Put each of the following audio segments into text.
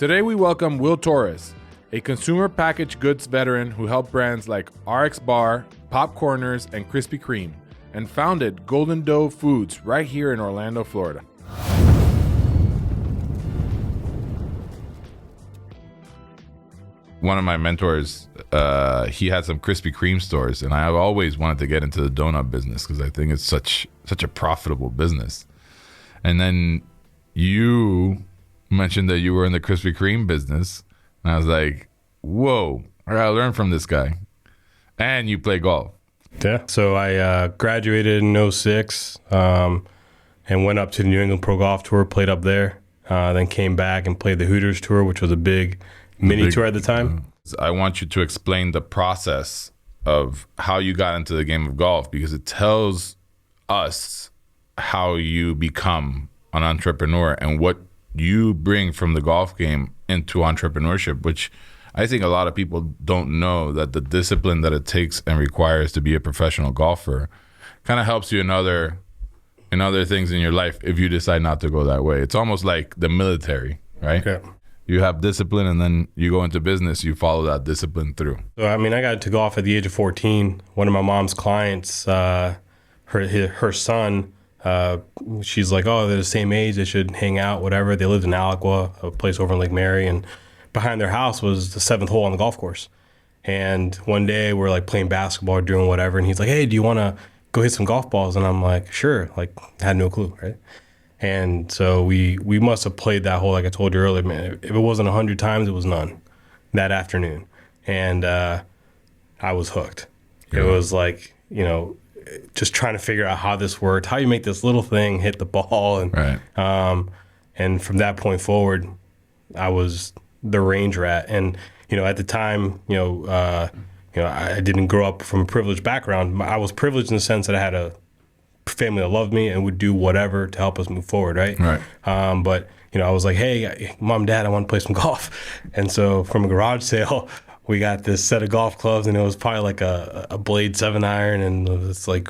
Today we welcome Wil Torres, a consumer packaged goods veteran who helped brands like RxBar, Popcorners, and Krispy Kreme, and founded Golden Dough Foods right here in Orlando, Florida. One of my mentors, he had some Krispy Kreme stores, and I've always wanted to get into the donut business because I think it's such a profitable business. And then you mentioned that you were in the Krispy Kreme business, and I was like, whoa, I gotta learn from this guy. And you play golf. Yeah, so I graduated in 2006 and went up to the New England Pro Golf Tour, played up there, then came back and played the Hooters Tour, which was a big mini tour at the time. I want you to explain the process of how you got into the game of golf, because it tells us how you become an entrepreneur and what you bring from the golf game into entrepreneurship, which I think a lot of people don't know, that the discipline that it takes and requires to be a professional golfer kind of helps you in other things in your life if you decide not to go that way. It's almost like the military, right? Okay. You have discipline, and then you go into business, you follow that discipline through. So, I mean, I got into golf at the age of 14. One of my mom's clients, her son, she's like, oh, they're the same age, they should hang out, whatever. They lived in Alaqua, a place over in Lake Mary, and behind their house was the 7th hole on the golf course. And one day we're like playing basketball, doing whatever, and he's like, hey, do you want to go hit some golf balls? And I'm like, sure. Like, I had no clue, right? And so we must have played that hole, like I told you earlier, man. If it wasn't 100 times, it was none that afternoon. And I was hooked. Yeah. It was like, just trying to figure out how this worked, how you make this little thing hit the ball. And right. And from that point forward, I was the range rat. And, at the time, I didn't grow up from a privileged background. I was privileged in the sense that I had a family that loved me and would do whatever to help us move forward, right? Right. But, I was like, hey, Mom, Dad, I want to play some golf. And so from a garage sale, we got this set of golf clubs, and it was probably like a Blade 7-iron, and it's like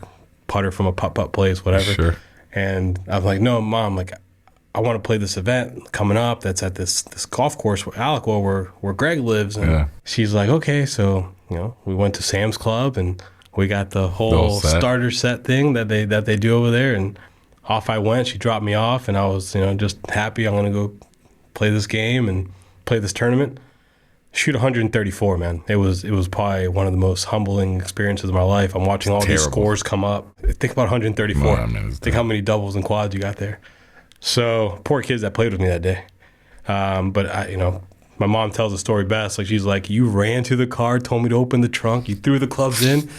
putter from a putt-putt place, whatever. Sure. And I was like, no, Mom, like, I want to play this event coming up that's at this golf course where Alaqua, where Greg lives. And she's like, okay. So, we went to Sam's Club, and we got the whole starter set thing that they do over there, and off I went. She dropped me off, and I was, just happy. I'm going to go play this game and play this tournament. Shoot 134, man. It was probably one of the most humbling experiences of my life. I'm watching all these scores come up. Think about 134. Think how many doubles and quads you got there. So poor kids that played with me that day. But my mom tells the story best. Like, she's like, you ran to the car, told me to open the trunk, you threw the clubs in,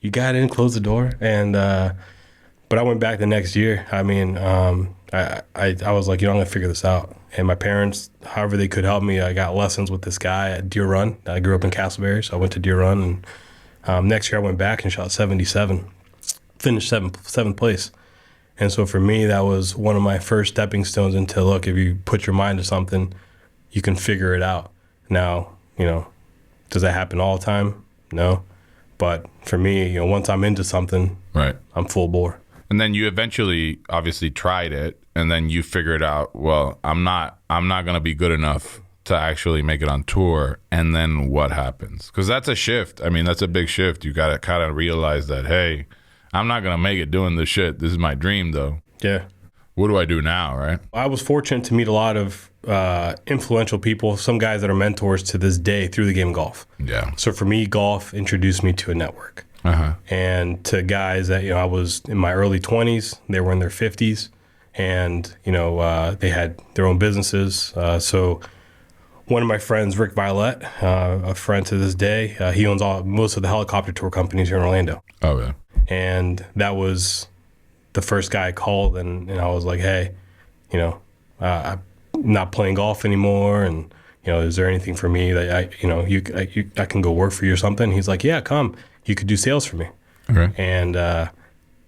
you got in, closed the door, and but I went back the next year. I mean, I was like, I'm gonna figure this out. And my parents, however they could help me, I got lessons with this guy at Deer Run. I grew up in Castleberry, so I went to Deer Run, and next year I went back and shot 77, finished seventh place. And so for me, that was one of my first stepping stones into, look, if you put your mind to something, you can figure it out. Now, does that happen all the time? No. But for me, once I'm into something, right, I'm full bore. And then you eventually obviously tried it, and then you figured out, well, I'm not going to be good enough to actually make it on tour. And then what happens? Because that's a shift. I mean, that's a big shift. You got to kind of realize that, hey, I'm not going to make it doing this shit. This is my dream, though. Yeah. What do I do now, right? I was fortunate to meet a lot of influential people, some guys that are mentors to this day through the game of golf. Yeah. So for me, golf introduced me to a network. And to guys that, I was in my early 20s, they were in their 50s, and, they had their own businesses. So one of my friends, Rick Violet, a friend to this day, he owns most of the helicopter tour companies here in Orlando. Oh, yeah. And that was the first guy I called, and I was like, hey, I'm not playing golf anymore, and, is there anything for me that I can go work for you or something? He's like, yeah, come. You could do sales for me. Okay. And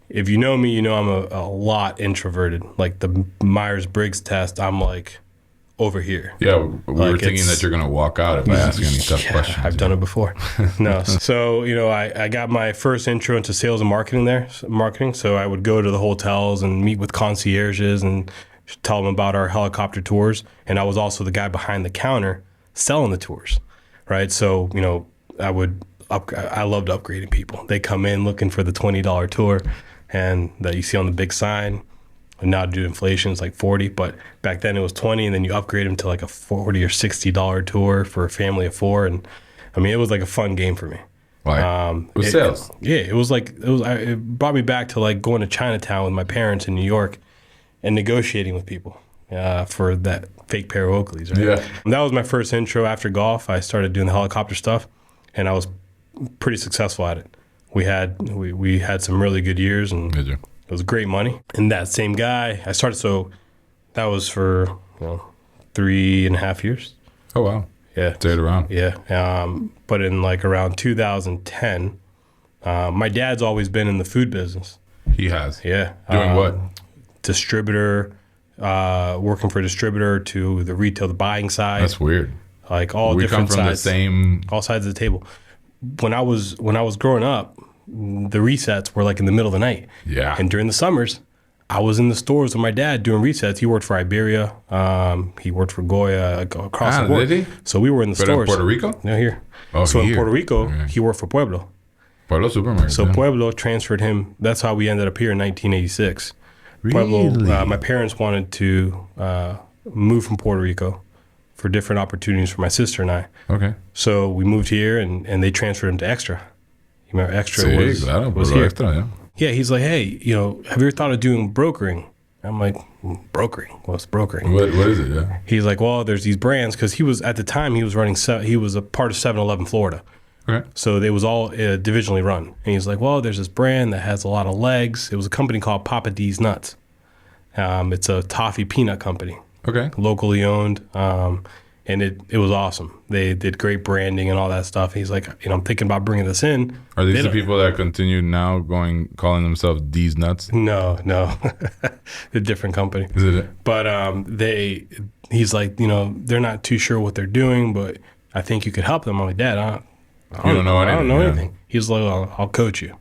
if you know me, I'm a lot introverted. Like the Myers-Briggs test, I'm like over here. Yeah, we were thinking that you're going to walk out if I ask you any tough questions. I've done it before. No. So, I got my first intro into sales and marketing there. So I would go to the hotels and meet with concierges and tell them about our helicopter tours. And I was also the guy behind the counter selling the tours, right? So, you know, I loved upgrading people. They come in looking for the $20 tour and that you see on the big sign. And now due to inflation, it's like 40, but back then it was 20, and then you upgrade them to like a $40 or $60 tour for a family of 4. And I mean, it was like a fun game for me. Right. It was sales. It brought me back to like going to Chinatown with my parents in New York and negotiating with people for that fake pair of Oakleys. Right? Yeah. And that was my first intro after golf. I started doing the helicopter stuff, and I was pretty successful at it. We had some really good years, and it was great money. And that same guy, I started, so that was for 3.5 years. Oh, wow. Yeah. Stayed around. Yeah. But in like around 2010, my dad's always been in the food business. He has. Yeah. Doing what? Distributor, working for a distributor to the retail, the buying side. That's weird. Like all we different come from sides. the same. All sides of the table. When I was growing up, the resets were like in the middle of the night. Yeah. And during the summers, I was in the stores with my dad doing resets. He worked for Iberia. He worked for Goya across the board. Did he? So we were in the But stores. in Puerto Rico? No, here. Oh, so here. in Puerto Rico, he worked for Pueblo. Pueblo Supermarket. So Pueblo transferred him. That's how we ended up here in 1986. Really? Pueblo, my parents wanted to move from Puerto Rico for different opportunities for my sister and I. Okay. So we moved here, and they transferred him to Extra. You remember Extra was here. Extra, yeah. Yeah, he's like, hey, have you ever thought of doing brokering? I'm like, brokering? What's brokering? What is it? Yeah. He's like, well, there's these brands, because he was, at the time, he was a part of 7-Eleven Florida. Okay. So it was all divisionally run. And he's like, well, there's this brand that has a lot of legs. It was a company called Papa D's Nuts. It's a toffee peanut company. Okay. Locally owned. And it was awesome. They did great branding and all that stuff. He's like, I'm thinking about bringing this in. Are these the people that continue now calling themselves D's Nuts? No. A different company. Is it? But he's like, they're not too sure what they're doing, but I think you could help them. I'm like, Dad, I don't know anything. He's like, I'll coach you.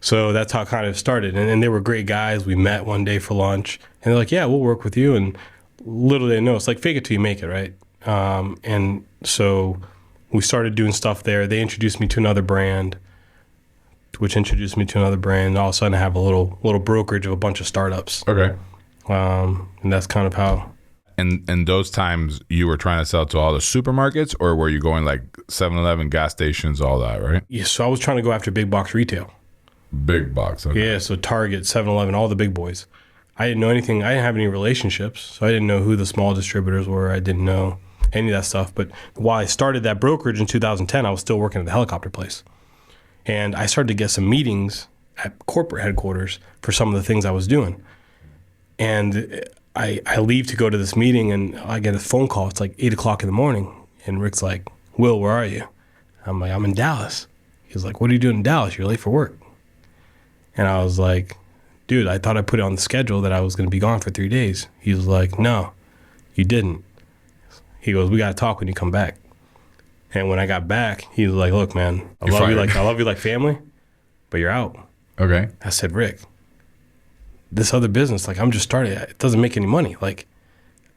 So that's how it kind of started. And they were great guys. We met one day for lunch, and they're like, yeah, we'll work with you. And little they know, it's like fake it till you make it, right? And so we started doing stuff there. They introduced me to another brand, which introduced me to another brand. And all of a sudden I have a little brokerage of a bunch of startups. Okay. And that's kind of how. And those times you were trying to sell to all the supermarkets, or were you going like 7-Eleven, gas stations, all that, right? Yeah, so I was trying to go after big box retail. Big box, okay. Yeah, so Target, 7-Eleven, all the big boys. I didn't know anything. I didn't have any relationships, so I didn't know who the small distributors were. I didn't know any of that stuff. But while I started that brokerage in 2010, I was still working at the helicopter place. And I started to get some meetings at corporate headquarters for some of the things I was doing. And I leave to go to this meeting, and I get a phone call. It's like 8 o'clock in the morning. And Rick's like, Will, where are you? I'm like, I'm in Dallas. He's like, what are you doing in Dallas? You're late for work. And I was like, dude, I thought I put it on the schedule that I was going to be gone for 3 days. He was like, no, you didn't. He goes, we got to talk when you come back. And when I got back, he was like, look, man, I love you like family, but you're out. Okay. I said, Rick, this other business, like I'm just starting, it doesn't make any money. Like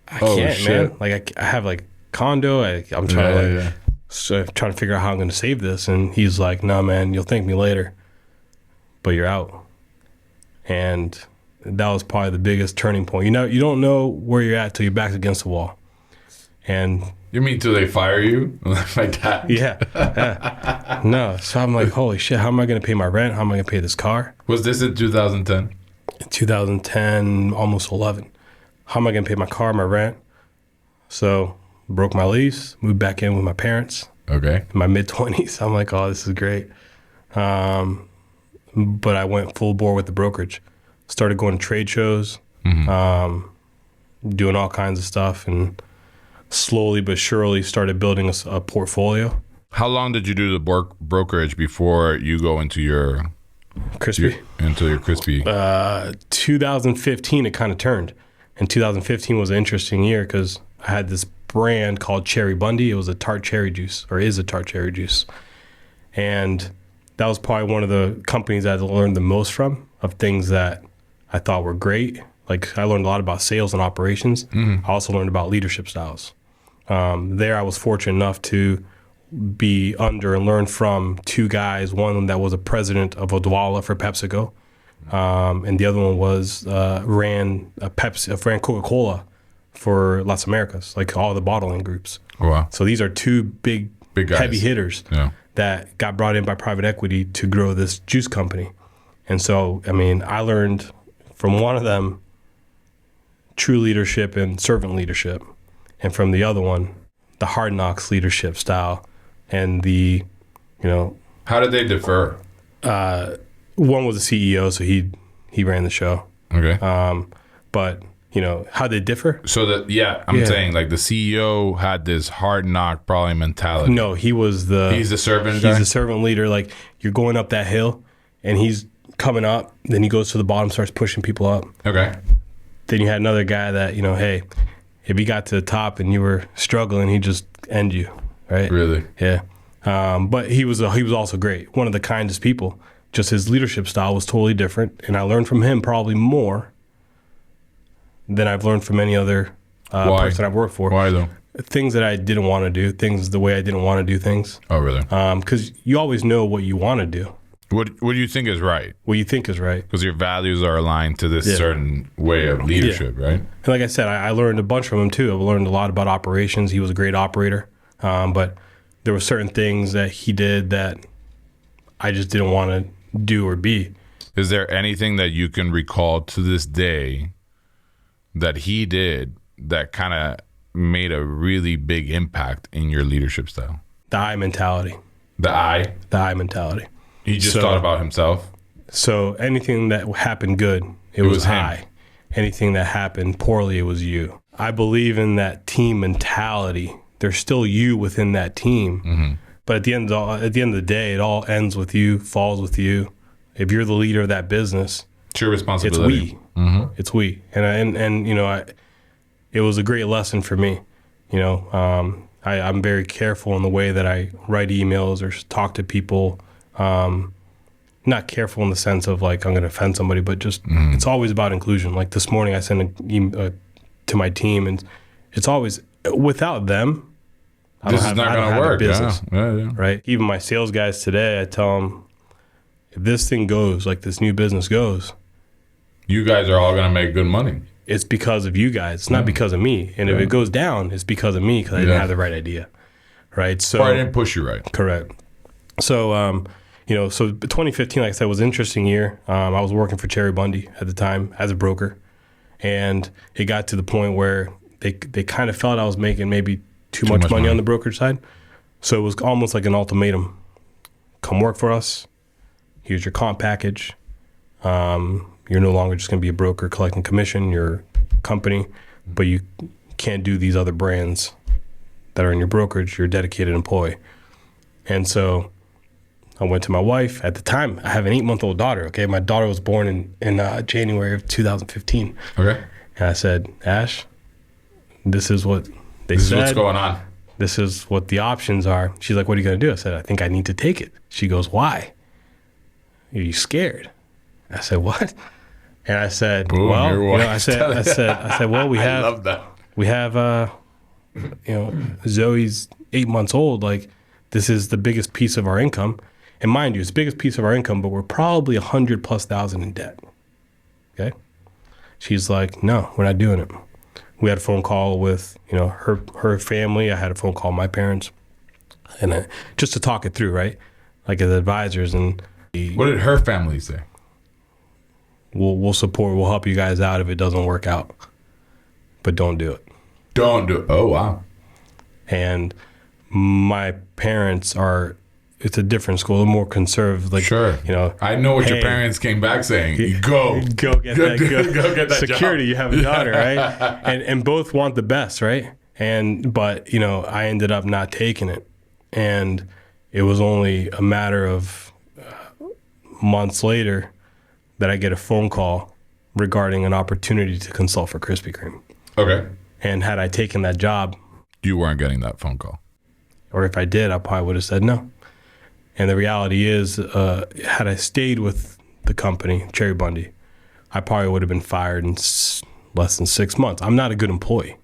I can't, man. Like I have like condo. I'm trying trying to figure out how I'm going to save this. And he's like, no, man, you'll thank me later, but you're out. And that was probably the biggest turning point. You don't know where you're at till your back's against the wall. And you mean till they fire you like that? Yeah. No. So I'm like, holy shit, how am I going to pay my rent? How am I going to pay this car? Was this in 2010? 2010, almost 11. How am I going to pay my car, my rent? So broke my lease, moved back in with my parents. Okay. In my mid-20s. I'm like, oh, this is great. But I went full bore with the brokerage. Started going to trade shows, doing all kinds of stuff, and slowly but surely started building a portfolio. How long did you do the brokerage before you go into your Krispy? Into your Krispy? 2015, it kind of turned. And 2015 was an interesting year because I had this brand called Cherry Bundy. It was a tart cherry juice, or is a tart cherry juice. And that was probably one of the companies I learned the most from, of things that I thought were great, Like I learned a lot about sales and operations. I also learned about leadership styles. There I was fortunate enough to be under and learn from two guys, one that was a president of Odwalla for PepsiCo, and the other one was ran Coca-Cola for Las Americas, like all the bottling groups. Oh, wow. So these are two big guys. heavy hitters that got brought in by private equity to grow this juice company. And so, I mean, I learned from one of them true leadership and servant leadership, and from the other one, the hard knocks leadership style. And the, how did they differ? One was the CEO, so he ran the show. Okay. But how they differ? So I'm saying like the CEO had this hard knock probably mentality. No, he's the servant guy? He's the servant leader. Like you're going up that hill, and he's coming up. Then he goes to the bottom, starts pushing people up. Okay. Then you had another guy that hey, if you got to the top and you were struggling, he'd just end you. Right. Really? Yeah. But he was also great. One of the kindest people. Just his leadership style was totally different, and I learned from him probably more than I've learned from any other person I've worked for. Why though? Things that I didn't want to do, things the way I didn't want to do things. Oh, really? Because you always know what you want to do. What do you think is right? What you think is right. Because your values are aligned to this certain way of leadership, right? And like I said, I learned a bunch from him too. I learned a lot about operations. He was a great operator. But there were certain things that he did that I just didn't want to do or be. Is there anything that you can recall to this day that he did that kind of made a really big impact in your leadership style? The I mentality. The I? The I mentality. He just thought about himself? So anything that happened good, it was I. Anything that happened poorly, it was you. I believe in that team mentality. There's still you within that team. But at the end of the day, it all ends with you, falls with you. If you're the leader of that business, it's your responsibility. It's we. It's we. And it was a great lesson for me. I'm very careful in the way that I write emails or talk to people. Not careful in the sense of like I'm going to offend somebody, but just it's always about inclusion. Like this morning, I sent an email to my team, and it's always without them. This is not going to work. Yeah. Right. Even my sales guys today, I tell them, if this thing goes, like this new business goes, you guys are all going to make good money. It's because of you guys. It's not because of me. And if it goes down, it's because of me because I didn't have the right idea. Right. So I didn't push you right. Correct. So, so 2015, like I said, was an interesting year. I was working for Cherry Bundy at the time as a broker. And it got to the point where they kind of felt I was making maybe too much money on the brokerage side. So it was almost like an ultimatum. Come work for us. Here's your comp package. You're no longer just going to be a broker collecting commission. You're a company, but you can't do these other brands that are in your brokerage. You're a dedicated employee. And so I went to my wife. At the time, I have an 8-month-old daughter, okay? My daughter was born in January of 2015. Okay. And I said, Ash, this is what they said. This is what's going on. This is what the options are. She's like, what are you going to do? I said, I think I need to take it. She goes, why? Are you scared? I said, what? And I said, Boom, well, I said, well, we have, I love that. We have, Zoe's 8 months old. Like, this is the biggest piece of our income. And mind you, it's the biggest piece of our income, but we're probably $100,000+ in debt. Okay. She's like, no, we're not doing it. We had a phone call with, her family. I had a phone call with my parents, and just to talk it through, right? Like as advisors. And what did her family say? We'll support. We'll help you guys out if it doesn't work out, but don't do it. Don't do it. Oh wow. And my parents are. It's a different school. They're more conservative. Like, sure. I know what your parents came back saying. Go get that security. Job. You have a daughter, right? And both want the best, right? But I ended up not taking it, and it was only a matter of months later that I get a phone call regarding an opportunity to consult for Krispy Kreme. Okay. And had I taken that job, you weren't getting that phone call. Or if I did, I probably would have said no. And the reality is, had I stayed with the company, Cherry Bundy, I probably would have been fired in less than 6 months. I'm not a good employee.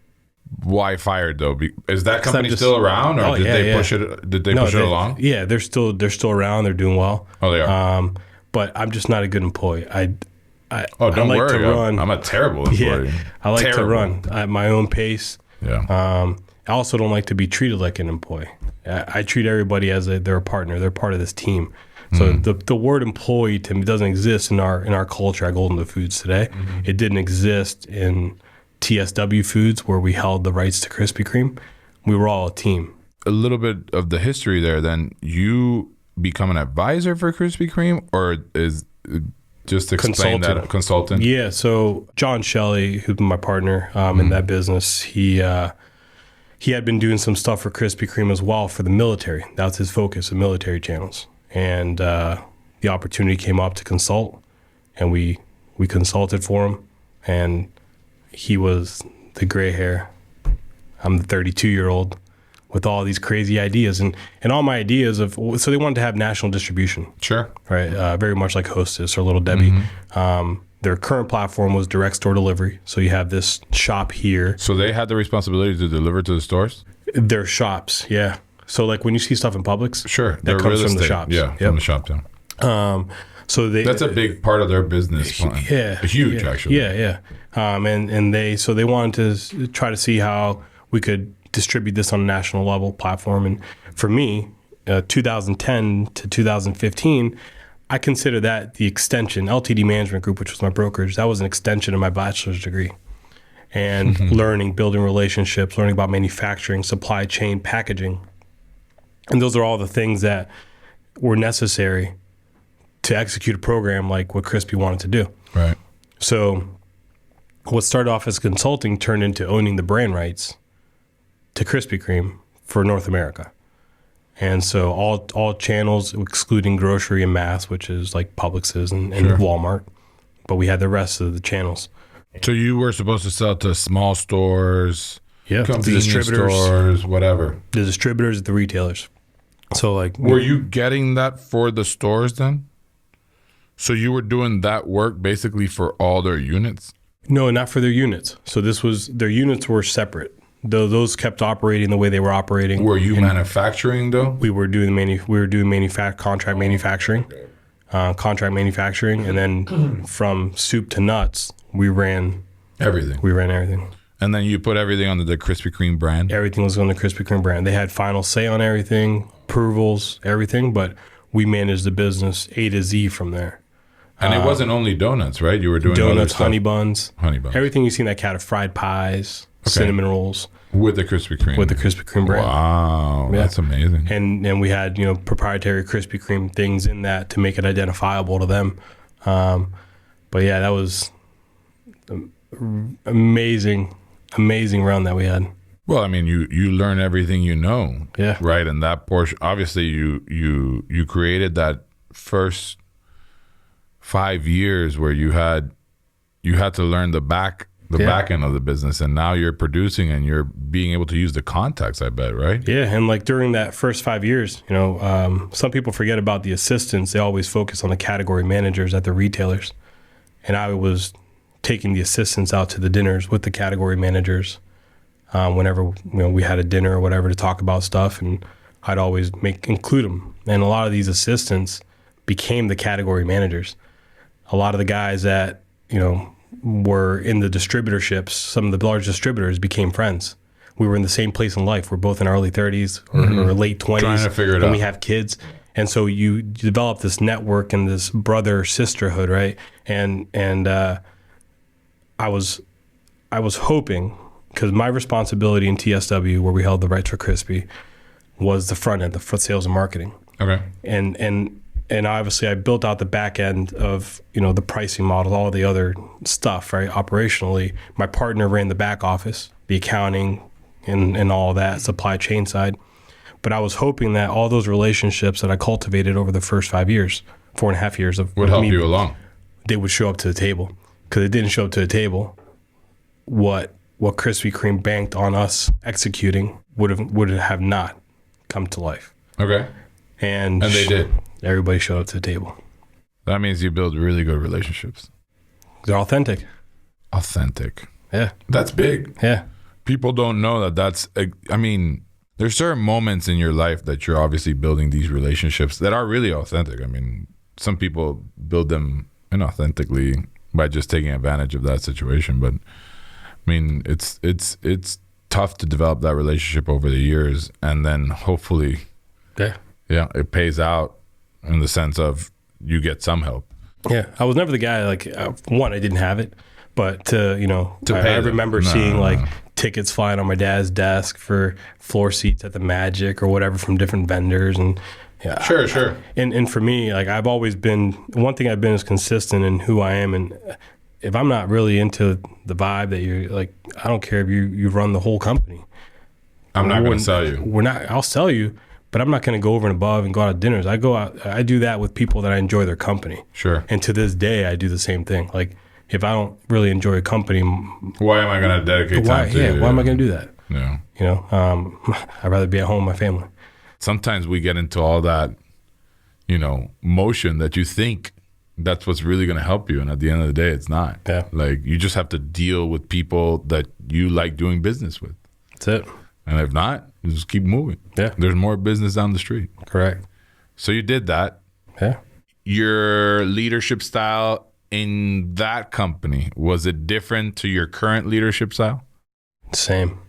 Why fired though? Is that company still around, or did they push it? Did they push it along? Yeah, they're still around. They're doing well. Oh, they are. But I'm just not a good employee. Don't worry. I'm a terrible employee. Yeah, I like to run at my own pace. Yeah. I also don't like to be treated like an employee. I treat everybody as they're a partner. They're part of this team. So the word employee to me doesn't exist in our culture at Golden Foods today. It didn't exist in TSW Foods, where we held the rights to Krispy Kreme. We were all a team. A little bit of the history there. Then you become an advisor for Krispy Kreme, or is just explain that consultant? Yeah. So John Shelley, who's my partner in that business, he had been doing some stuff for Krispy Kreme as well for the military. That was his focus, the military channels. And the opportunity came up to consult, and we consulted for him. And he was the gray hair. I'm the 32-year-old with all these crazy ideas. And all my ideas so they wanted to have national distribution. Sure. Right. Very much like Hostess or Little Debbie. Their current platform was direct store delivery. So you have this shop here. So they had the responsibility to deliver to the stores? Their shops, yeah. So like when you see stuff in Publix, sure, that comes from the shops. Yeah, from the shop down. So that's a big part of their business plan. Yeah, huge actually. Yeah. And they wanted to try to see how we could distribute this on a national level platform. And for me, 2010 to 2015, I consider that the extension. LTD Management Group, which was my brokerage, that was an extension of my bachelor's degree. And learning, building relationships, learning about manufacturing, supply chain, packaging. And those are all the things that were necessary to execute a program like what Krispy wanted to do. Right. So what started off as consulting turned into owning the brand rights to Krispy Kreme for North America. And so all channels, excluding grocery and mass, which is like Publix's and Walmart, but we had the rest of the channels. So you were supposed to sell to small stores, the distributors, stores, whatever. The distributors, the retailers. So like, were you getting that for the stores then? So you were doing that work basically for all their units? No, not for their units. So their units were separate. Those kept operating the way they were operating. Were you manufacturing though? We were doing contract manufacturing, and then from soup to nuts, we ran everything. And then you put everything under the Krispy Kreme brand? Everything was on the Krispy Kreme brand. They had final say on everything, approvals, everything, but we managed the business A to Z from there. And it wasn't only donuts, right? You were doing donuts, honey buns. Honey buns. Everything you see in that cat of fried pies, cinnamon rolls. With the Krispy Kreme. With the Krispy Kreme brand. Wow, that's amazing. And we had, proprietary Krispy Kreme things in that to make it identifiable to them. But yeah, that was amazing run that we had. Well, I mean, you learn everything you know. Yeah. Right. And that portion, obviously you created that first 5 years where you had to learn the back end of the business, and now you're producing and you're being able to use the contacts, I bet, right? Yeah. And like during that first 5 years, some people forget about the assistants. They always focus on the category managers at the retailers. And I was taking the assistants out to the dinners with the category managers whenever we had a dinner or whatever to talk about stuff, and I'd always include them. And a lot of these assistants became the category managers. A lot of the guys that were in the distributorships, some of the large distributors, became friends. We were in the same place in life. We're both in our early 30s or late 20s, trying to figure it out. We have kids. And so you develop this network and this brother sisterhood, right? And I was hoping, because my responsibility in TSW, where we held the rights for Krispy, was the front end, the sales and marketing. Okay. And obviously I built out the back end of, the pricing model, all the other stuff, right? Operationally, my partner ran the back office, the accounting and all that, supply chain side. But I was hoping that all those relationships that I cultivated over the first 5 years, 4.5 years would help you along. They would show up to the table, because it didn't show up to the table. What Krispy Kreme banked on us executing would have not come to life. Okay. And they did. Everybody showed up to the table. That means you build really good relationships. They're authentic. Authentic. Yeah. That's big. Yeah. People don't know that that's, I mean, there's certain moments in your life that you're obviously building these relationships that are really authentic. I mean, some people build them inauthentically by just taking advantage of that situation. But I mean, it's tough to develop that relationship over the years, and then hopefully, it pays out in the sense of you get some help. Yeah, I was never the guy, like, one, I didn't have it, but I remember seeing tickets flying on my dad's desk for floor seats at the Magic or whatever from different vendors. And yeah, sure. And for me, like, I've always been, one thing I've been is consistent in who I am. And if I'm not really into the vibe that you're like, I don't care if you run the whole company. I'm not going to sell you. I'll sell you, but I'm not going to go over and above and go out to dinners. I do that with people that I enjoy their company. Sure. And to this day, I do the same thing. Like, if I don't really enjoy a company, why am I going to dedicate time to you? Why am I going to do that? Yeah. I'd rather be at home with my family. Sometimes we get into all that, motion that you think that's what's really going to help you. And at the end of the day, it's not. Yeah. Like, you just have to deal with people that you like doing business with. That's it. And if not, you just keep moving. Yeah. There's more business down the street. Correct. So you did that. Yeah. Your leadership style in that company, was it different to your current leadership style? Same.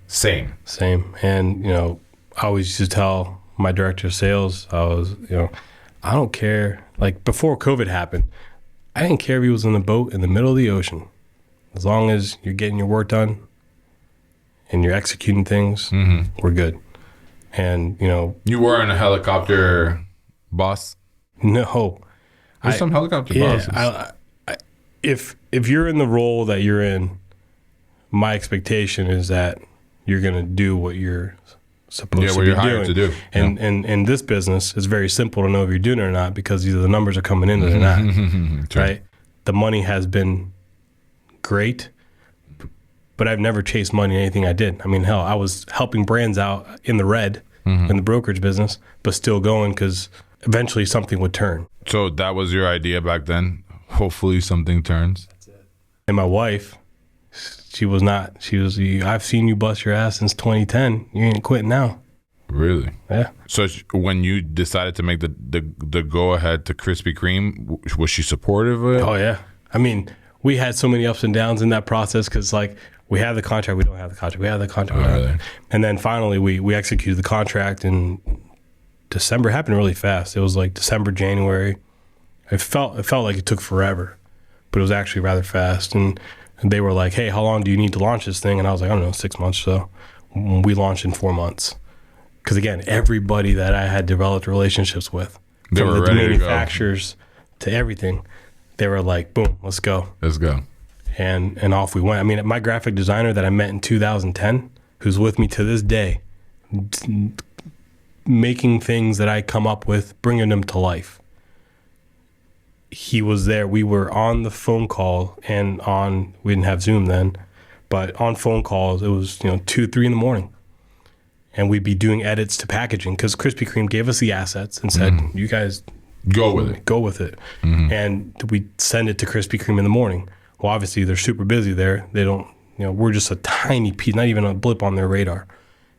And, I always used to tell my director of sales, I don't care. Like, before COVID happened, I didn't care if he was in the boat in the middle of the ocean. As long as you're getting your work done and you're executing things, we're good. And, You weren't a helicopter boss? No. There's some helicopter bosses. If you're in the role that you're in, my expectation is that you're going to do what you're supposed to be doing. To do. And in this business, it's very simple to know if you're doing it or not, because either the numbers are coming in or they're not. Right? The money has been great, but I've never chased money in anything I did. I mean, hell, I was helping brands out in the red in the brokerage business, but still going, because eventually something would turn. So that was your idea back then? Hopefully something turns. That's it. And my wife, she was, I've seen you bust your ass since 2010. You ain't quitting now. Really? Yeah. So when you decided to make the go ahead to Krispy Kreme, was she supportive of it? Oh yeah. I mean, we had so many ups and downs in that process, because like, we have the contract, we don't have the contract, we have the contract. Really? And then finally we executed the contract in December. It happened really fast. It was like December, January. It felt like it took forever, but it was actually rather fast. And they were like, hey, how long do you need to launch this thing? And I was like, I don't know, 6 months or so. We launched in 4 months. Because again, everybody that I had developed relationships with, from the manufacturers to everything, they were like, boom, let's go. Let's go. And off we went. I mean, my graphic designer that I met in 2010, who's with me to this day, making things that I come up with, bringing them to life. He was there. We were on the phone call we didn't have Zoom then, but on phone calls, it was, 2, 3 in the morning. And we'd be doing edits to packaging, because Krispy Kreme gave us the assets and said, you guys go with it. And we send it to Krispy Kreme in the morning. Well, obviously they're super busy there. They don't, we're just a tiny piece, not even a blip on their radar.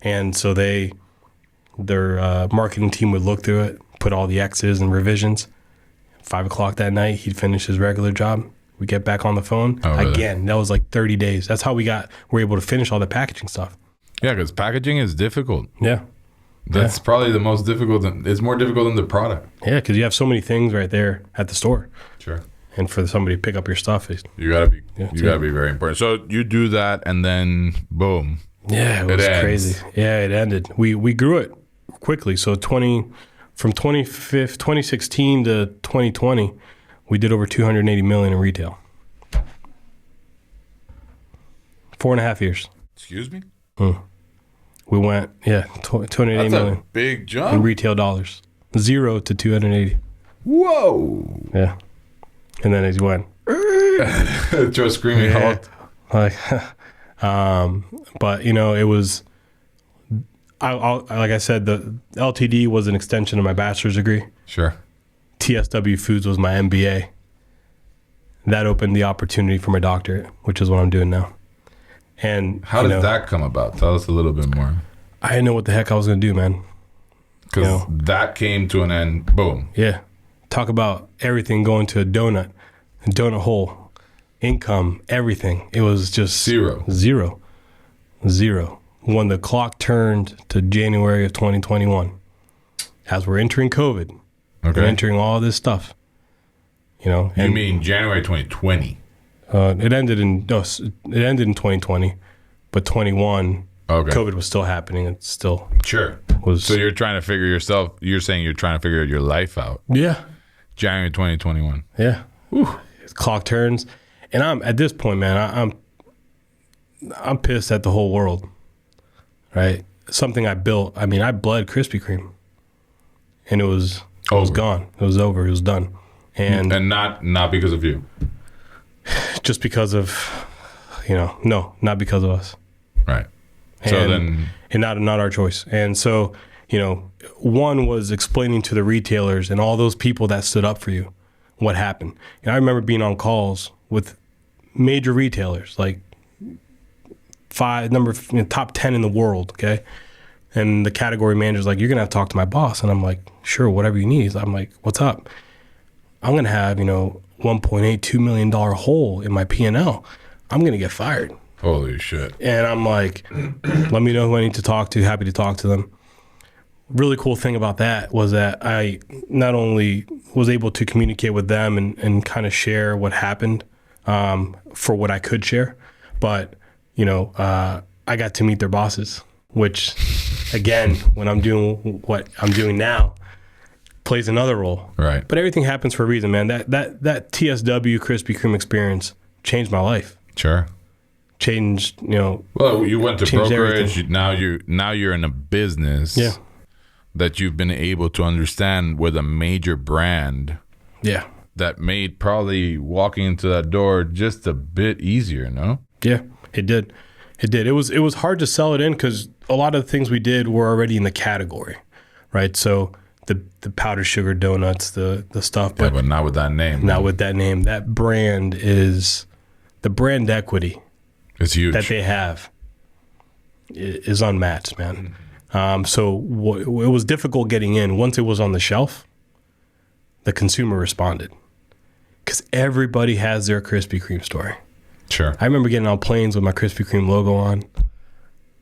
And so their marketing team would look through it, put all the X's and revisions. 5 o'clock that night, he'd finish his regular job. We get back on the phone. Oh, really? Again, that was like 30 days. That's how we're able to finish all the packaging stuff. Yeah, because packaging is difficult. Yeah. That's probably the most difficult. It's more difficult than the product. Yeah, because you have so many things right there at the store. Sure. And for somebody to pick up your stuff, you gotta be very important. So you do that, and then boom. Yeah, it was crazy. Yeah, it ended. We grew it quickly. So from 2016 to 2020, we did over 280 million in retail. 4.5 years. Excuse me? We went, 280 million. That's a big jump. In retail dollars. 0 to 280. Whoa. Yeah. And then it went. Joe screaming halt. Like, but it was, like I said, the LTD was an extension of my bachelor's degree. Sure. TSW Foods was my MBA. that opened the opportunity for my doctorate, which is what I'm doing now. And how did that come about? Tell us a little bit more. I didn't know what the heck I was going to do, man. Because that came to an end. Boom. Yeah. Talk about everything going to a donut hole, income, everything. It was just zero. When the clock turned to January of 2021, as we're entering COVID, we're entering all this stuff, you mean January 2020? It ended in 2020, but 21, COVID was still happening. It still was. So you're trying to figure you're saying you're trying to figure your life out. Yeah. January 2021. Yeah. Whew. Clock turns. And I'm at this point, man, I'm pissed at the whole world, right? Something I built. I mean, I bled Krispy Kreme, and it was gone. It was over. It was done. And not because of you. Just because of, no, not because of us. Right. And not our choice. And so, one was explaining to the retailers and all those people that stood up for you what happened. And I remember being on calls with major retailers, like top 10 in the world, okay? And the category manager's like, you're going to have to talk to my boss. And I'm like, sure, whatever you need. I'm like, what's up? I'm going to have, $1.82 million hole in my P&L. I'm going to get fired. Holy shit. And I'm like, let me know who I need to talk to. Happy to talk to them. Really cool thing about that was that I not only was able to communicate with them and kind of share what happened for what I could share, but, I got to meet their bosses, which, again, when I'm doing what I'm doing now, plays another role. Right. But everything happens for a reason, man. That TSW Krispy Kreme experience changed my life. Sure. Changed, Well, you went to brokerage. Everything. Now you're in a business that you've been able to understand with a major brand. Yeah. That made probably walking into that door just a bit easier, no? Yeah, it did. It was hard to sell it in because a lot of the things we did were already in the category, right? So the powdered sugar donuts, the stuff. But not with that name. Not with that name. That brand is, the brand equity. It's huge. That they have is unmatched, man. So it was difficult getting in. Once it was on the shelf, the consumer responded. Because everybody has their Krispy Kreme story. Sure. I remember getting on planes with my Krispy Kreme logo on,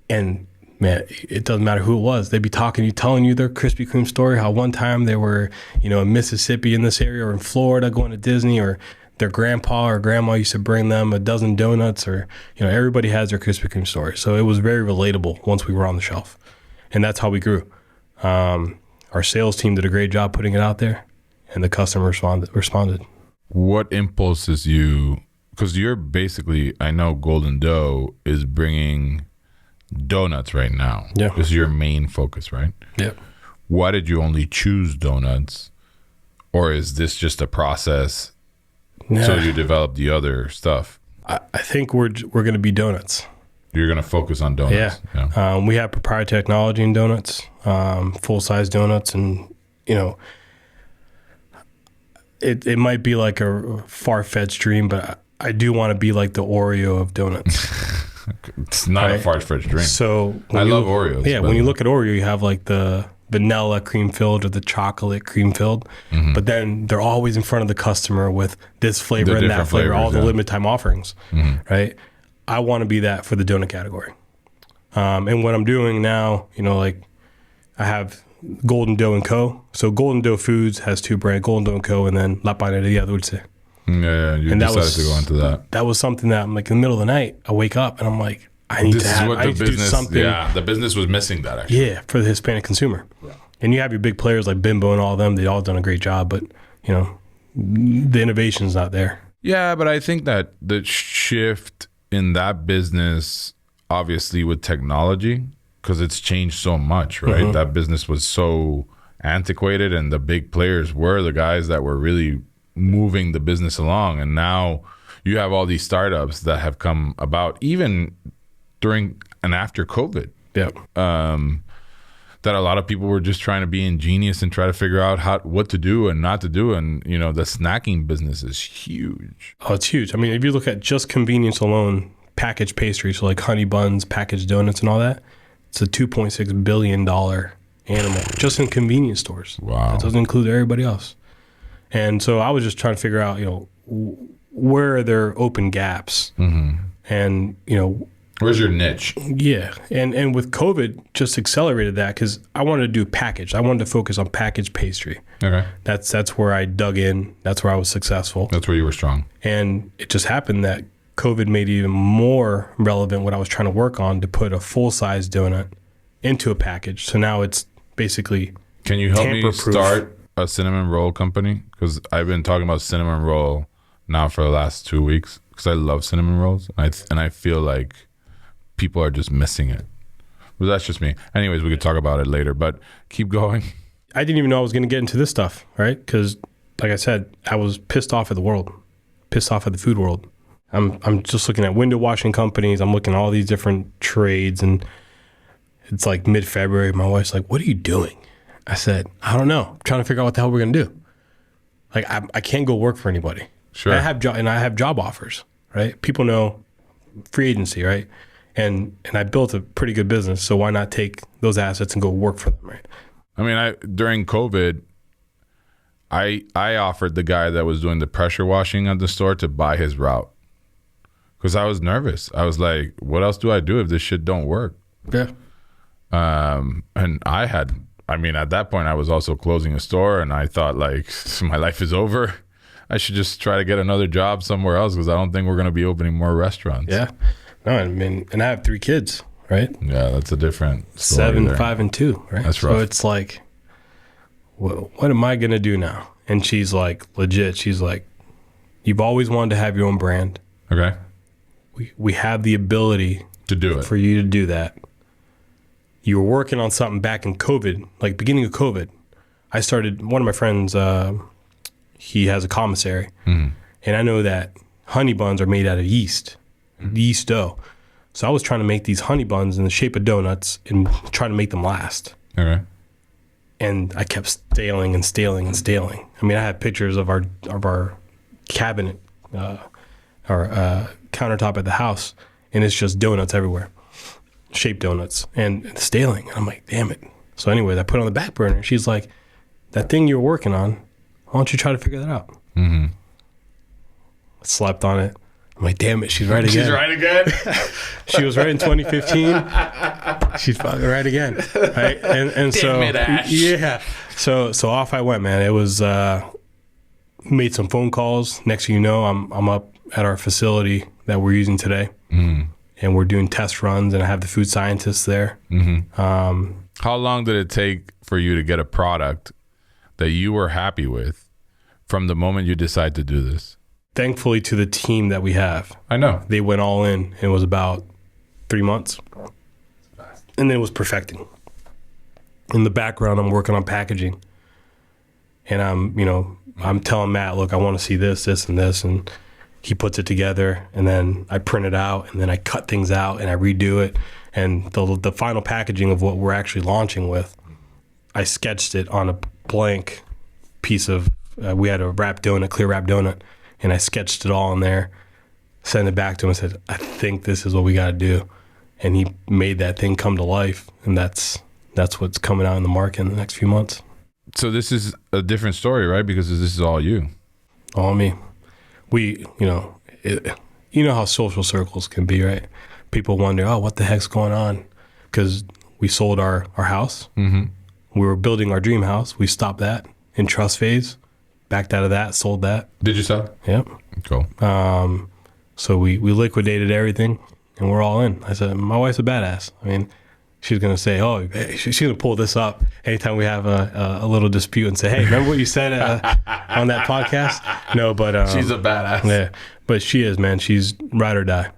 and man, it doesn't matter who it was. They'd be telling you their Krispy Kreme story, how one time they were, in Mississippi in this area or in Florida going to Disney, or their grandpa or grandma used to bring them a dozen donuts, or, everybody has their Krispy Kreme story. So it was very relatable once we were on the shelf. And that's how we grew. Our sales team did a great job putting it out there, and the customer responded. What impulses you, because you're basically, I know Golden Dough is bringing donuts right now. Yeah. This is your main focus, right? Yeah. Why did you only choose donuts? Or is this just a process so you develop the other stuff? I think we're going to be donuts. You're going to focus on donuts. Yeah. We have proprietary technology in donuts, full-size donuts, and, it might be like a far-fetched dream, but I do want to be like the Oreo of donuts. It's not a far-fetched dream. So I love Oreos. Yeah, when you look at Oreo, you have like the vanilla cream filled or the chocolate cream filled, but then they're always in front of the customer with this flavor and that flavor, all the limited time offerings, right? I want to be that for the donut category. And what I'm doing now, like I have Golden Dough & Co. So Golden Dough Foods has two brands, Golden Dough & Co. and then La Panaderia Dulce. Yeah, you decided to go into that. That was something that I'm like in the middle of the night, I wake up and I'm like, I need to do something. Yeah, the business was missing that actually. Yeah, for the Hispanic consumer. Yeah. And you have your big players like Bimbo and all of them. They all done a great job, but the innovation's not there. Yeah, but I think that the shift in that business, obviously with technology, because it's changed so much, right? That business was so antiquated, and the big players were the guys that were really moving the business along. And now you have all these startups that have come about even during and after COVID. Yeah. that a lot of people were just trying to be ingenious and try to figure out what to do and not to do. And, you know, the snacking business is huge. Oh, it's huge. I mean, if you look at just convenience alone, packaged pastries, so like honey buns, packaged donuts and all that, it's a $2.6 billion animal just in convenience stores. Wow. That doesn't include everybody else. And so I was just trying to figure out, you know, where are there open gaps? And, you know, where's your niche? Yeah. And with COVID just accelerated that because I wanted to do packaged. I wanted to focus on packaged pastry. Okay. That's where I dug in. That's where I was successful. That's where you were strong. And it just happened that COVID made it even more relevant what I was trying to work on to put a full-size donut into a package. So now it's basically Can you help me tamper-proof. start a cinnamon roll company? Because I've been talking about cinnamon roll now for the last 2 weeks because I love cinnamon rolls. And I feel like people are just missing it. But that's just me. Anyways, we could talk about it later, but keep going. I didn't even know I was going to get into this stuff, right? Because like I said, I was pissed off at the world, pissed off at the food world. I'm just looking at window washing companies. I'm looking at all these different trades, and it's like mid-February. My wife's like, "What are you doing?" I said, "I don't know. I'm trying to figure out what the hell we're going to do." Like, I can't go work for anybody. Sure. I have job offers, right? People know free agency, right? And I built a pretty good business, so why not take those assets and go work for them, right? I mean, during COVID, I offered the guy that was doing the pressure washing at the store to buy his route because I was nervous. I was like, what else do I do if this shit don't work? Yeah. And at that point, I was also closing a store, and I thought, like, my life is over. I should just try to get another job somewhere else because I don't think we're going to be opening more restaurants. Yeah. No, I mean, and I have 3 kids, right? Yeah, that's a different story 7, there. 5, and 2, right? That's rough. So it's like, what am I going to do now? And she's like, legit, she's like, you've always wanted to have your own brand. Okay. We have the ability To do it. for you to do that. You were working on something back in COVID, like beginning of COVID. I started, one of my friends, he has a commissary. And I know that honey buns are made out of yeast. Yeast dough. So I was trying to make these honey buns in the shape of donuts and try to make them last. Okay. And I kept staling and staling and staling. I mean, I have pictures of our cabinet, our countertop at the house, and it's just donuts everywhere, shaped donuts and staling. I'm like, damn it. So anyways, I put it on the back burner. She's like, that thing you're working on, why don't you try to figure that out? I slept on it. I'm like, damn it, she's right again. She's right again. She was right in 2015. She's fucking right again. Right? And so, Damn it, Ash. yeah. So off I went, man. It was, made some phone calls. Next thing you know, I'm up at our facility that we're using today. And we're doing test runs, and I have the food scientists there. How long did it take for you to get a product that you were happy with from the moment you decide to do this? Thankfully to the team that we have. I know. They went all in. It was about 3 months. And then it was perfecting. In the background, I'm working on packaging. And I'm telling Matt, look, I want to see this, and this. And he puts it together. And then I print it out. And then I cut things out and I redo it. And the final packaging of what we're actually launching with, I sketched it on a blank piece of, we had a clear wrap donut. And I sketched it all in there, sent it back to him and said, I think this is what we got to do. And he made that thing come to life. And that's what's coming out in the market in the next few months. So this is a different story, right? Because this is all you. All me. You know how social circles can be, right? People wonder, oh, what the heck's going on? Because we sold our house. We were building our dream house. We stopped that in trust phase. Backed out of that, sold that. Did you sell? Yep. Cool. So we liquidated everything, and we're all in. I said, my wife's a badass. I mean, she's going to say, oh, she's going to pull this up anytime we have a little dispute and say, hey, remember what you said on that podcast? No, but... she's a badass. Yeah, but she is, man. She's ride or die.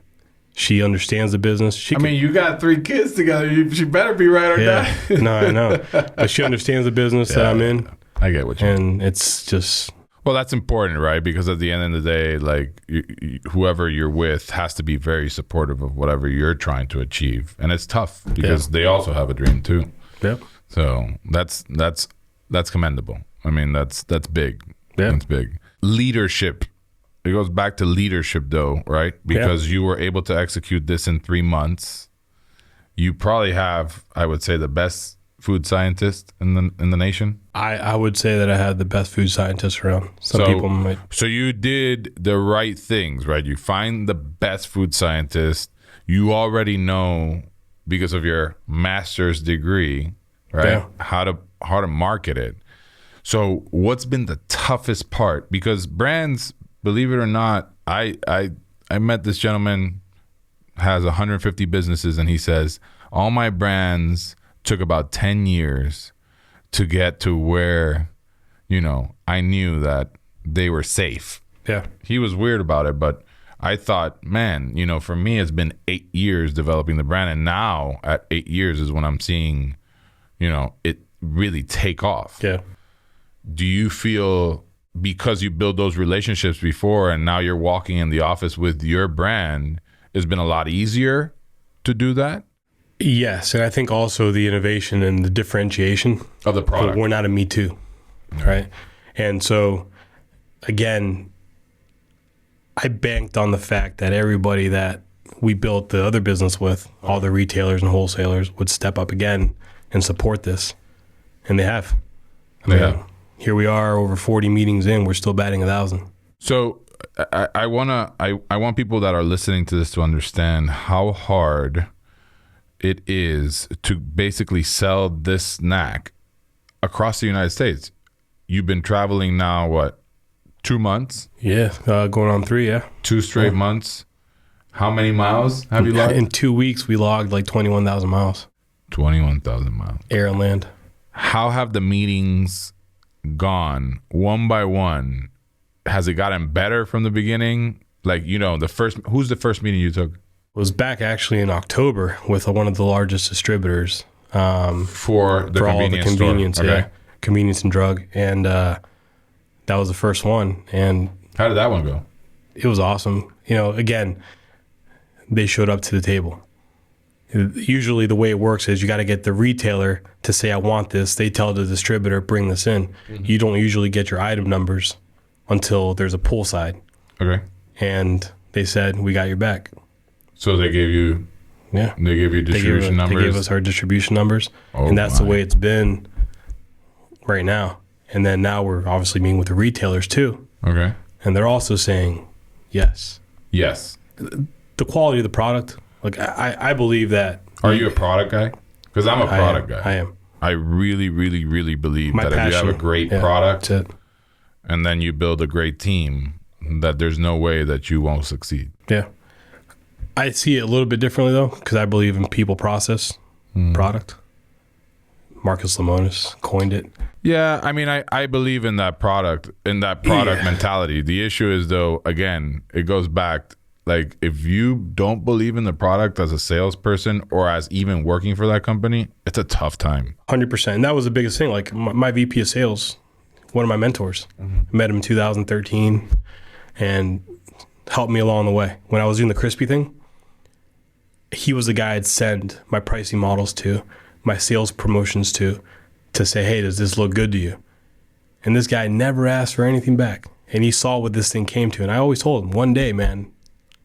She understands the business. You got 3 kids together. She better be ride or die. No, I know. But she understands the business that I'm in. I get what you mean. And it's just... Well, that's important, right? Because at the end of the day, like whoever you're with has to be very supportive of whatever you're trying to achieve. And it's tough because they also have a dream too. Yep. So that's commendable. I mean, that's big. Yeah. That's big. Leadership. It goes back to leadership though, right? Because you were able to execute this in 3 months. You probably have, I would say, the best food scientist in the nation. I would say that I had the best food scientist around. Some people might. So you did the right things, right? You find the best food scientist. You already know, because of your master's degree, right? How to market it. So what's been the toughest part? Because brands, believe it or not, I met this gentleman, has 150 businesses, and he says, all my brands took about 10 years to get to where, I knew that they were safe. Yeah. He was weird about it, but I thought, man, for me, it's been 8 years developing the brand. And now at 8 years is when I'm seeing, it really take off. Yeah. Do you feel, because you build those relationships before and now you're walking in the office with your brand, it's been a lot easier to do that? Yes. And I think also the innovation and the differentiation of the product. We're not a Me Too. Right. And so, again, I banked on the fact that everybody that we built the other business with, all the retailers and wholesalers, would step up again and support this. And they have. Here we are, over 40 meetings in, we're still batting 1,000. So I want people that are listening to this to understand how hard it is to basically sell this snack across the United States. You've been traveling now, what, 2 months? Yeah, going on 3, yeah. 2 straight months. How many miles have you logged? In 2 weeks, we logged like 21,000 miles. 21,000 miles. Air and land. How have the meetings gone one by one? Has it gotten better from the beginning? Like, who's the first meeting you took? It was back actually in October with one of the largest distributors. For all the convenience, store. Okay. Yeah. Convenience and drug. And that was the first one. And how did that one go? It was awesome. Again, they showed up to the table. Usually the way it works is you got to get the retailer to say, I want this. They tell the distributor, bring this in. Mm-hmm. You don't usually get your item numbers until there's a pull side. Okay. And they said, we got your back. So they gave you, they gave you distribution numbers? They gave us our distribution numbers. And that's the way it's been right now. And then now we're obviously meeting with the retailers too. Okay. And they're also saying, yes. Yes. The quality of the product. Like, I believe that. Are you a product guy? Because I'm a product guy. I am. I really, really, really believe that if you have a great product and then you build a great team, that there's no way that you won't succeed. Yeah. I see it a little bit differently, though, because I believe in people process product. Marcus Lemonis coined it. Yeah, I mean, I believe in that product mentality. The issue is, though, again, it goes back. Like, if you don't believe in the product as a salesperson or as even working for that company, it's a tough time. 100%. And that was the biggest thing. Like, my VP of sales, one of my mentors, I met him in 2013 and helped me along the way. When I was doing the Krispy thing, he was the guy I'd send my pricing models to, my sales promotions to say, hey, does this look good to you? And this guy never asked for anything back. And he saw what this thing came to. And I always told him, one day, man,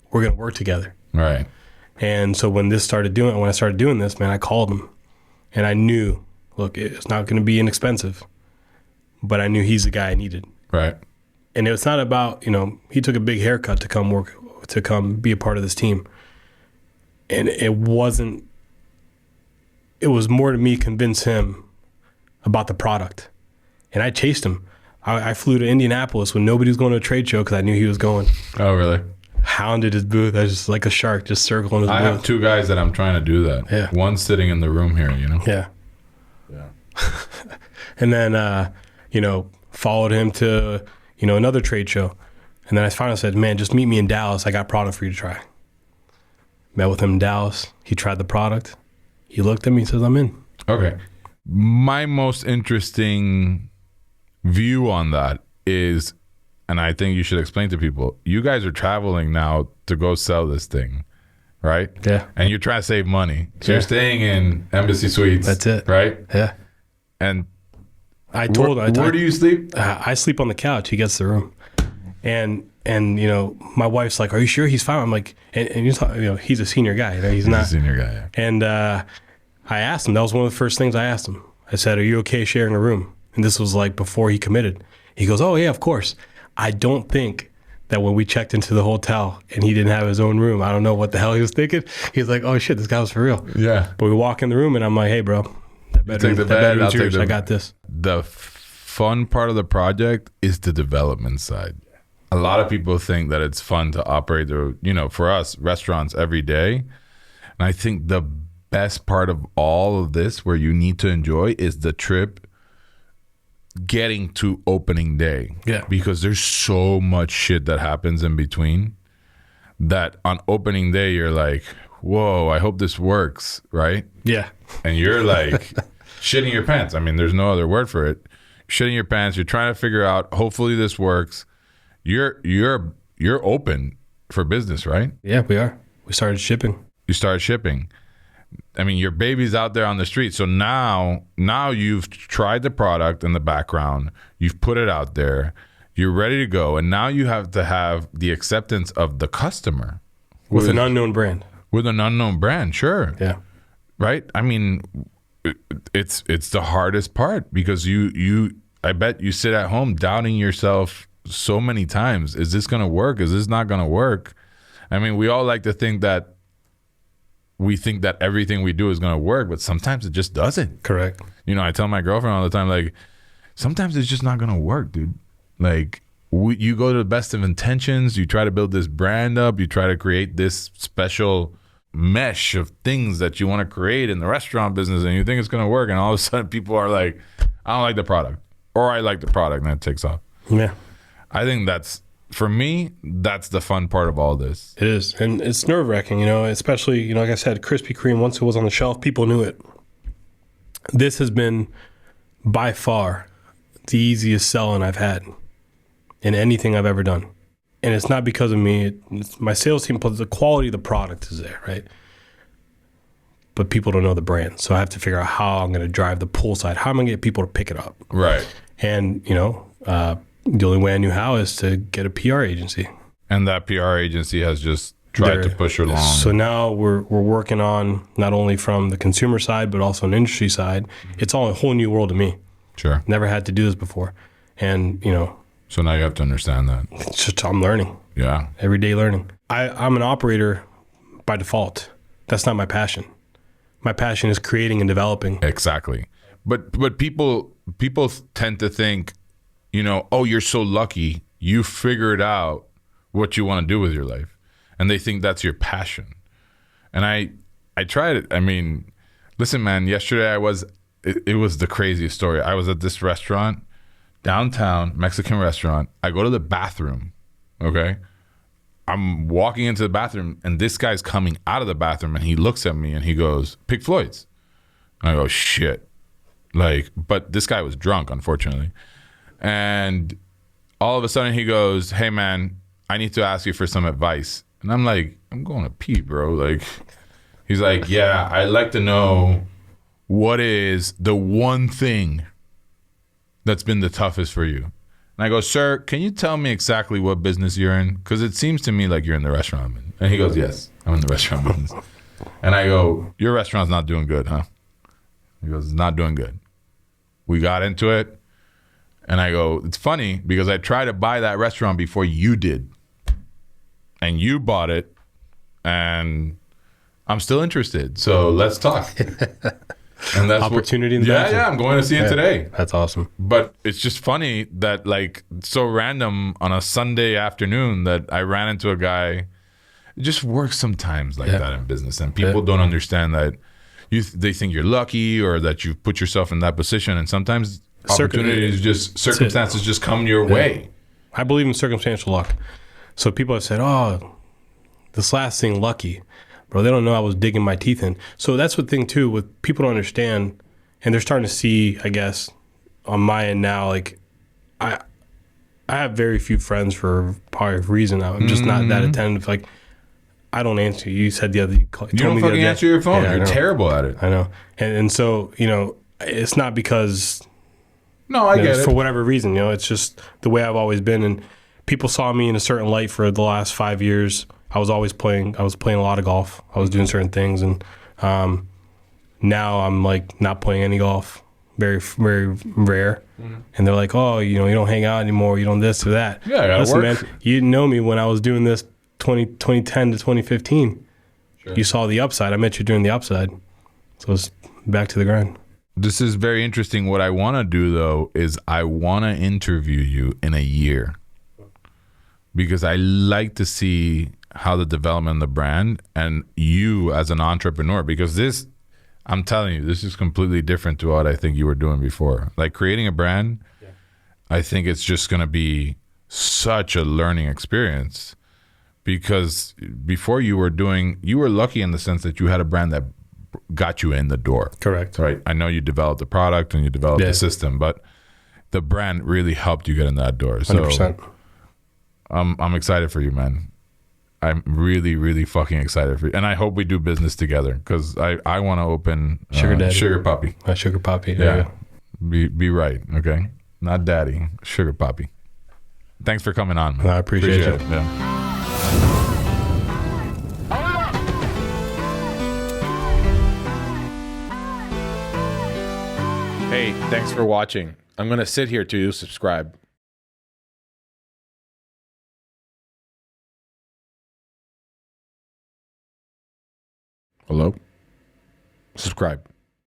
we're going to work together. Right. And so when I started doing this, man, I called him and I knew, look, it's not going to be inexpensive, but I knew he's the guy I needed. Right. And it's not about, he took a big haircut to come be a part of this team. And it was more to me convince him about the product. And I chased him. I flew to Indianapolis when nobody was going to a trade show because I knew he was going. Oh, really? Hounded his booth. I was just like a shark, just circling his booth. I have 2 guys that I'm trying to do that. Yeah. One's sitting in the room here, Yeah. Yeah. And then, followed him to, another trade show. And then I finally said, man, just meet me in Dallas. I got product for you to try. Met with him in Dallas. He tried the product. He looked at me and says, I'm in. Okay. My most interesting view on that is, and I think you should explain to people, you guys are traveling now to go sell this thing, right? Yeah. And you're trying to save money. So you're staying in Embassy Suites. That's it. Right? Yeah. And I told him, where do you sleep? I sleep on the couch. He gets the room. And you know, my wife's like, "Are you sure he's fine?" I'm like, and you know, he's a senior guy. You know, he's not a senior guy. Yeah. And I asked him. That was one of the first things I asked him. I said, "Are you okay sharing a room?" And this was like before he committed. He goes, "Oh yeah, of course." I don't think that when we checked into the hotel and he didn't have his own room, I don't know what the hell he was thinking. He's like, "Oh shit, this guy was for real." Yeah. But we walk in the room and I'm like, "Hey, bro, that bedroom's yours. I got this." The fun part of the project is the development side. A lot of people think that it's fun to operate the, you know, for us, restaurants every day. And I think the best part of all of this, where you need to enjoy, is the trip getting to opening day. Yeah. Because there's so much shit that happens in between that on opening day, you're like, whoa, I hope this works, right? Yeah. And you're like shitting your pants. I mean, there's no other word for it. Shitting your pants. You're trying to figure out, hopefully this works. You're open for business, right? Yeah, we are. We started shipping. You started shipping. I mean, your baby's out there on the street. So now you've tried the product in the background. You've put it out there. You're ready to go. And now you have to have the acceptance of the customer. With an unknown brand. With an unknown brand, sure. Yeah. Right? I mean, it's the hardest part, because I bet you sit at home doubting yourself so many times. Is this going to work? Is this not going to work? I mean, we all like to think that everything we do is going to work, but sometimes it just doesn't. Correct. You know, I tell my girlfriend all the time, like, sometimes it's just not going to work, dude. Like, you go to the best of intentions, you try to build this brand up, you try to create this special mesh of things that you want to create in the restaurant business, and you think it's going to work, and all of a sudden people are like, I don't like the product, or I like the product, and it takes off. Yeah. I think for me, that's the fun part of all this. It is. And it's nerve-wracking, you know, especially, you know, like I said, Krispy Kreme, once it was on the shelf, people knew it. This has been by far the easiest selling I've had in anything I've ever done. And it's not because of me. It's my sales team, the quality of the product is there, right? But people don't know the brand. So I have to figure out how I'm going to drive the pull side. How am I going to get people to pick it up? Right. And, you know, the only way I knew how is to get a PR agency. And that PR agency has just tried to push along. So now we're working on not only from the consumer side, but also an industry side. It's all a whole new world to me. Sure. Never had to do this before. And, you know. So now you have to understand that. It's just, I'm learning. Yeah. Every day learning. I'm an operator by default. That's not my passion. My passion is creating and developing. Exactly. But people tend to think, you know, oh, you're so lucky. You figured out what you want to do with your life. And they think that's your passion. And I tried it. I mean, listen, man, yesterday it was the craziest story. I was at this restaurant, downtown, Mexican restaurant. I go to the bathroom, okay? I'm walking into the bathroom, and this guy's coming out of the bathroom, and he looks at me, and he goes, "Pick Floyd's." And I go, shit. Like, but this guy was drunk, unfortunately. And all of a sudden he goes, "Hey man, I need to ask you for some advice." And I'm like, "I'm going to pee, bro." Like, he's like, "Yeah, I'd like to know what is the one thing that's been the toughest for you." And I go, "Sir, can you tell me exactly what business you're in? Because it seems to me like you're in the restaurant business." And he goes, "Yes, I'm in the restaurant business." And I go, "Your restaurant's not doing good, huh?" He goes, "It's not doing good." We got into it. And I go, "It's funny because I tried to buy that restaurant before you did. And you bought it. And I'm still interested. So let's talk." And that's opportunity in the bathroom. Yeah, I'm going to see it today. That's awesome. But it's just funny that, like, so random on a Sunday afternoon that I ran into a guy. It just works sometimes like that in business. And people don't understand that they think you're lucky or that you've put yourself in that position. And sometimes circumstances just come your way. I believe in circumstantial luck. So people have said, "Oh, this last thing, lucky." Bro, they don't know I was digging my teeth in. So that's the thing too, with people don't understand, and they're starting to see, I guess, on my end now, like I have very few friends for probably a reason. I'm just not that attentive. Like, I don't answer. You said the other, you don't fucking answer your phone. You're terrible at it. I know. And so, you know, it's not because No, I get it. for whatever reason, it's just the way I've always been. And people saw me in a certain light for the last 5 years. I was playing a lot of golf. I was doing certain things. And now I'm like not playing any golf, very, very rare. Mm-hmm. And they're like, oh, you don't hang out anymore. You don't this or that. Yeah, I gotta Listen, work. man, you didn't know me when I was doing this 2010 to 2015. Sure. You saw the upside. I met you during the upside. So it's back to the grind. This is very interesting. What I want to do, though, is I want to interview you in a year, because I like to see how the development of the brand and you as an entrepreneur, because this, I'm telling you, this is completely different to what I think you were doing before. Like creating a brand, yeah. I think it's just going to be such a learning experience, because before you were lucky in the sense that you had a brand that got you in the door. Correct. Right. I know you developed the product and you developed the system, but the brand really helped you get in that door. So 100%. I'm excited for you, man. I'm really, really fucking excited for you. And I hope we do business together, because I want to open Sugar Puppy. Sugar Puppy. Yeah. Be right. Okay. Not daddy. Sugar Puppy. Thanks for coming on, man. I appreciate it. Yeah. Hey, thanks for watching. I'm going to sit here till you subscribe. Hello? Subscribe.